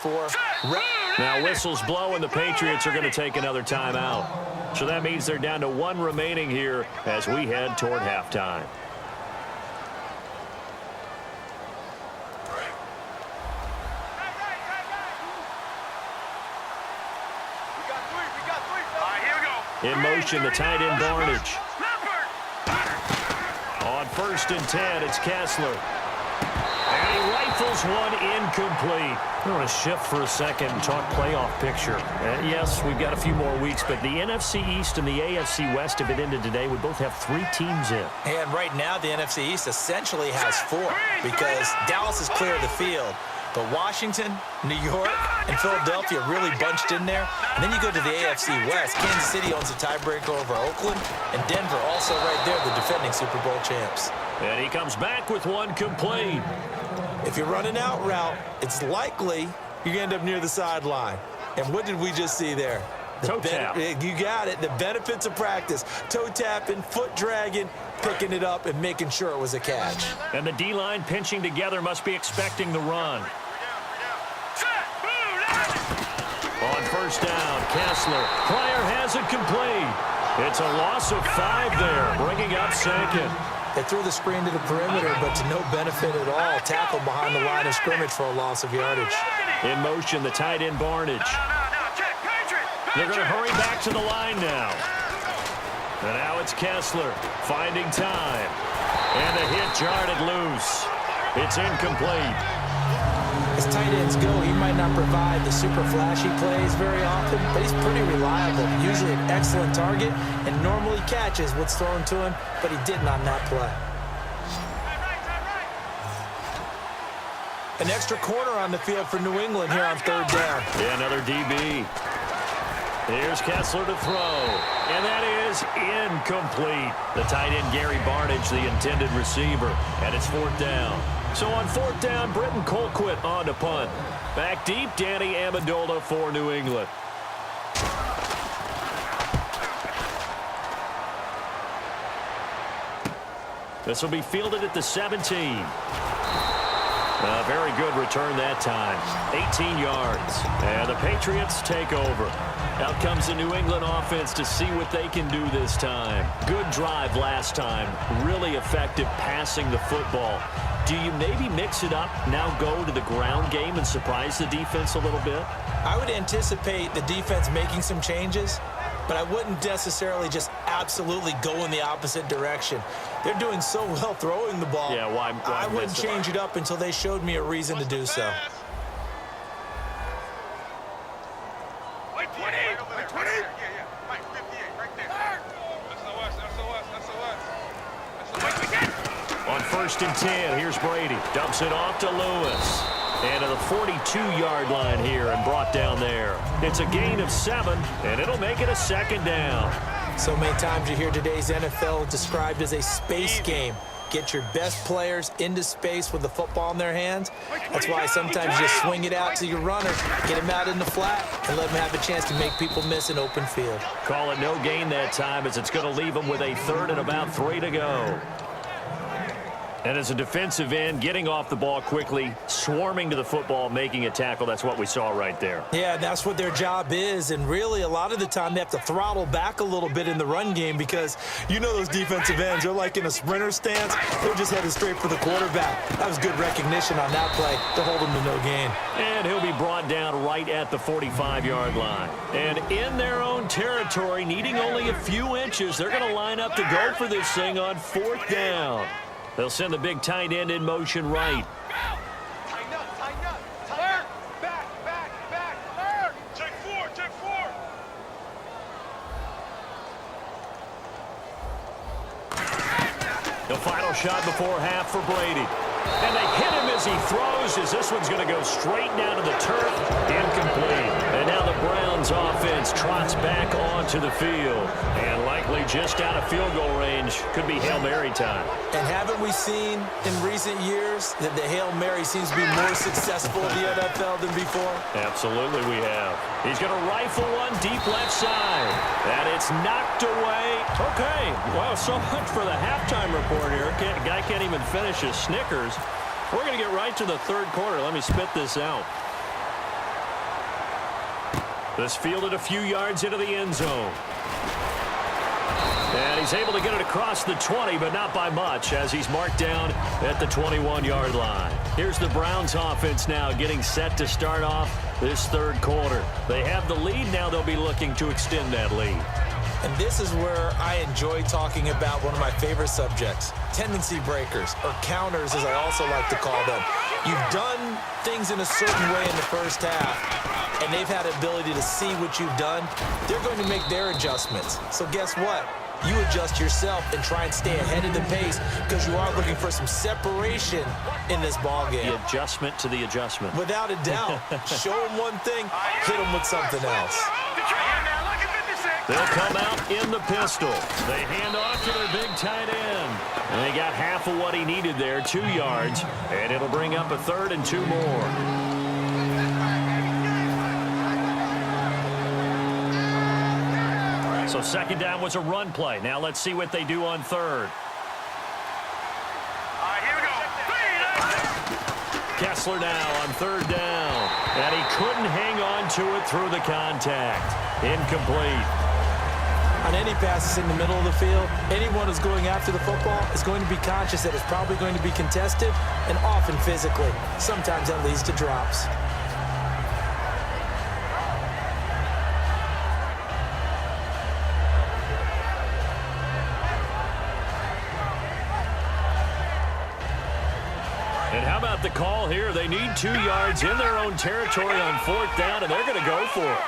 for. Now whistles blow and the Patriots are going to take another timeout. So that means they're down to one remaining here as we head toward halftime. In motion, the tight end Barnage. On 1st and 10, it's Kessler. And he rifles one incomplete. I want to shift for a second and talk playoff picture. Yes, we've got a few more weeks, but the NFC East and the AFC West, if it ended today, would both have 3 teams in. And right now, the NFC East essentially has 4 because Dallas is clear of the field. But Washington, New York, and Philadelphia really bunched in there. And then you go to the AFC West. Kansas City owns a tiebreaker over Oakland. And Denver also right there, the defending Super Bowl champs. And he comes back with one complete. If you're running out route, it's likely you're going to end up near the sideline. And what did we just see there? Toe tap. You got it. The benefits of practice. Toe tapping, foot dragging, picking it up, and making sure it was a catch. And the D-line pinching together must be expecting the run. On 1st down, Kessler. Pryor has it complete. It's a loss of 5 there, bringing up 2nd. They threw the screen to the perimeter, but to no benefit at all. Tackled behind the line of scrimmage for a loss of yardage. In motion, the tight end Barnage. They're going to hurry back to the line now. And now it's Kessler finding time. And the hit jarred it loose. It's incomplete. As tight ends go, he might not provide the super flashy plays very often, but he's pretty reliable. Usually an excellent target and normally catches what's thrown to him, but he didn't on that play. An extra corner on the field for New England here on 3rd down. Yeah, another DB. Here's Kessler to throw, and that is incomplete. The tight end Gary Barnage, the intended receiver, and it's 4th down. So on 4th down, Britton Colquitt on to punt. Back deep, Danny Amendola for New England. This will be fielded at the 17. A very good return that time. 18 yards. And the Patriots take over. Out comes the New England offense to see what they can do this time. Good drive last time. Really effective passing the football. Do you maybe mix it up, now go to the ground game and surprise the defense a little bit? I would anticipate the defense making some changes, but I wouldn't necessarily just absolutely go in the opposite direction. They're doing so well throwing the ball. Yeah, why I wouldn't change it up until they showed me a reason to do so. On 1st and 10, here's Brady. Dumps it off to Lewis. And to the 42-yard line here and brought down there. It's a gain of 7, and it'll make it a 2nd down. So many times you hear today's NFL described as a space game. Get your best players into space with the football in their hands. That's why sometimes you just swing it out to your runner, get him out in the flat, and let him have a chance to make people miss an open field. Call it no gain that time as it's going to leave him with a 3rd and about 3 to go. And as a defensive end, getting off the ball quickly, swarming to the football, making a tackle, that's what we saw right there. Yeah, that's what their job is, and really a lot of the time they have to throttle back a little bit in the run game because you know those defensive ends, they're like in a sprinter stance, they're just headed straight for the quarterback. That was good recognition on that play to hold him to no gain. And he'll be brought down right at the 45-yard line. And in their own territory, needing only a few inches, they're going to line up to go for this thing on 4th down. They'll send the big tight end in motion right. Tighten up, tighten up. Turn. Back. Turn. Check 4. The final shot before half for Brady. And they hit him as he throws, as this one's going to go straight down to the turf. Incomplete. And now the Browns offense trots back onto the field. And likely just out of field goal range. Could be Hail Mary time. And haven't we seen in recent years that the Hail Mary seems to be more successful in the NFL than before? Absolutely we have. He's going to rifle one deep left side. And it's knocked away. Okay, well, so much for the halftime report here. Guy can't even finish his Snickers. We're going to get right to the 3rd quarter. Let me spit this out. This fielded a few yards into the end zone. And he's able to get it across the 20, but not by much, as he's marked down at the 21-yard line. Here's the Browns offense now getting set to start off this third quarter. They have the lead. Now they'll be looking to extend that lead. And this is where I enjoy talking about one of my favorite subjects, tendency breakers, or counters as I also like to call them. You've done things in a certain way in the first half, and they've had the ability to see what you've done. They're going to make their adjustments. So guess what? You adjust yourself and try and stay ahead of the pace because you are looking for some separation in this ball game. The adjustment to the adjustment. Without a doubt. Show them one thing, hit them with something else. They'll come out in the pistol. They hand off to their big tight end. And they got half of what he needed there, 2 yards. And it'll bring up a 3rd and 2 more. So second down was a run play. Now let's see what they do on third. Here we go. Kessler now on third down. And he couldn't hang on to it through the contact. Incomplete. On any passes in the middle of the field, anyone who's going after the football is going to be conscious that it's probably going to be contested and often physically. Sometimes that leads to drops. And how about the call here? They need 2 yards in their own territory on 4th down, and they're going to go for it.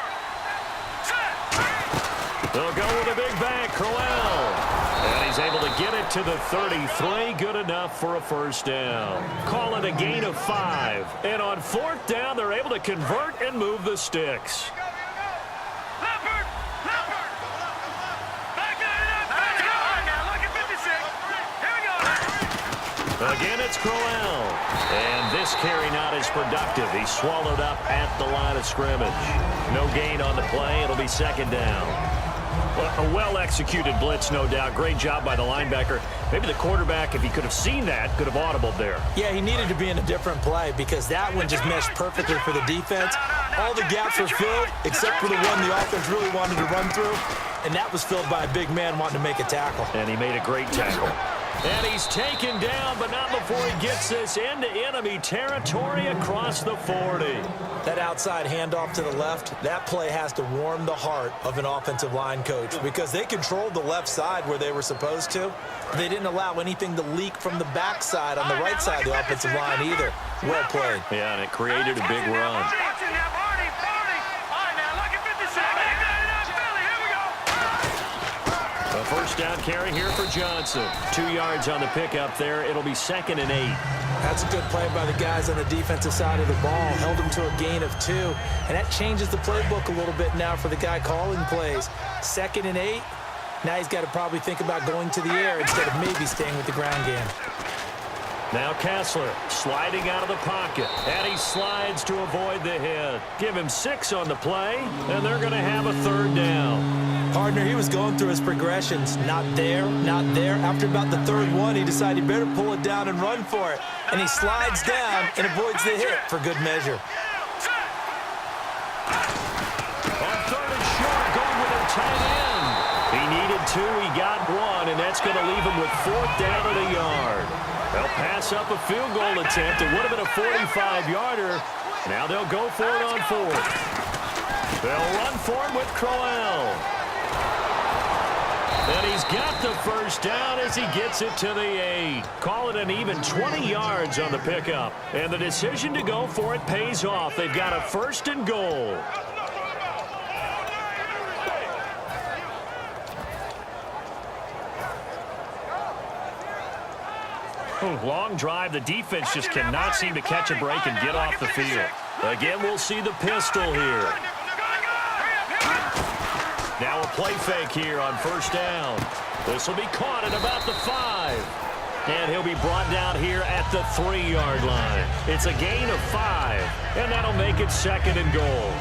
They'll go with a big bang, Crowell. And he's able to get it to the 33. Good enough for a first down. Call it a gain of 5. And on 4th down, they're able to convert and move the sticks. Again, it's Crowell. And this carry not as productive. He's swallowed up at the line of scrimmage. No gain on the play. It'll be second down. Well, a well-executed blitz, no doubt. Great job by the linebacker. Maybe the quarterback, if he could have seen that, could have audibled there. Yeah, he needed to be in a different play because that one just meshed perfectly for the defense. All the gaps were filled except for the one the offense really wanted to run through, and that was filled by a big man wanting to make a tackle. And he made a great tackle. And he's taken down, but not before he gets this into enemy territory across the 40. That outside handoff to the left, that play has to warm the heart of an offensive line coach because they controlled the left side where they were supposed to. They didn't allow anything to leak from the backside on the right side of the offensive line either. Well played. Yeah, and it created a big run. A first down carry here for Johnson. 2 yards on the pickup there. It'll be 2nd and 8. That's a good play by the guys on the defensive side of the ball. Held them to a gain of 2. And that changes the playbook a little bit now for the guy calling plays. 2nd and 8. Now he's got to probably think about going to the air instead of maybe staying with the ground game. Now Kessler sliding out of the pocket. And he slides to avoid the hit. Give him 6 on the play. And they're going to have a 3rd down. Partner, he was going through his progressions. Not there, not there. After about the 3rd one, he decided he better pull it down and run for it. And he slides down and avoids the hit for good measure. On 3rd and short, going with a tight end. He needed 2, he got 1, and that's going to leave him with 4th down and a yard. They'll pass up a field goal attempt. It would have been a 45-yarder. Now they'll go for it on 4th. They'll run for it with Crowell. And he's got the first down as he gets it to the 8. Call it an even 20 yards on the pickup. And the decision to go for it pays off. They've got a 1st and goal. Long drive. The defense just cannot seem to catch a break and get off the field. Again, we'll see the pistol here. Now a play fake here on 1st down. This will be caught at about the 5. And he'll be brought down here at the 3-yard line. It's a gain of 5, and that'll make it 2nd and goal.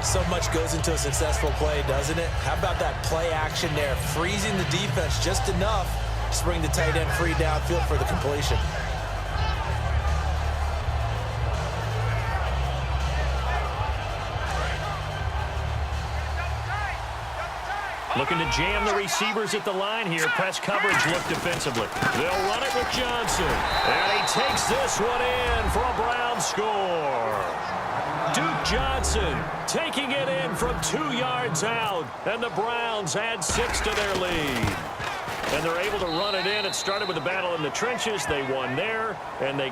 So much goes into a successful play, doesn't it? How about that play action there? Freezing the defense just enough to bring the tight end free downfield for the completion. Looking to jam the receivers at the line here. Press coverage look defensively. They'll run it with Johnson. And he takes this one in for a Brown score. Duke Johnson taking it in from 2 yards out. And the Browns add 6 to their lead. And they're able to run it in. It started with a battle in the trenches. They won there, and they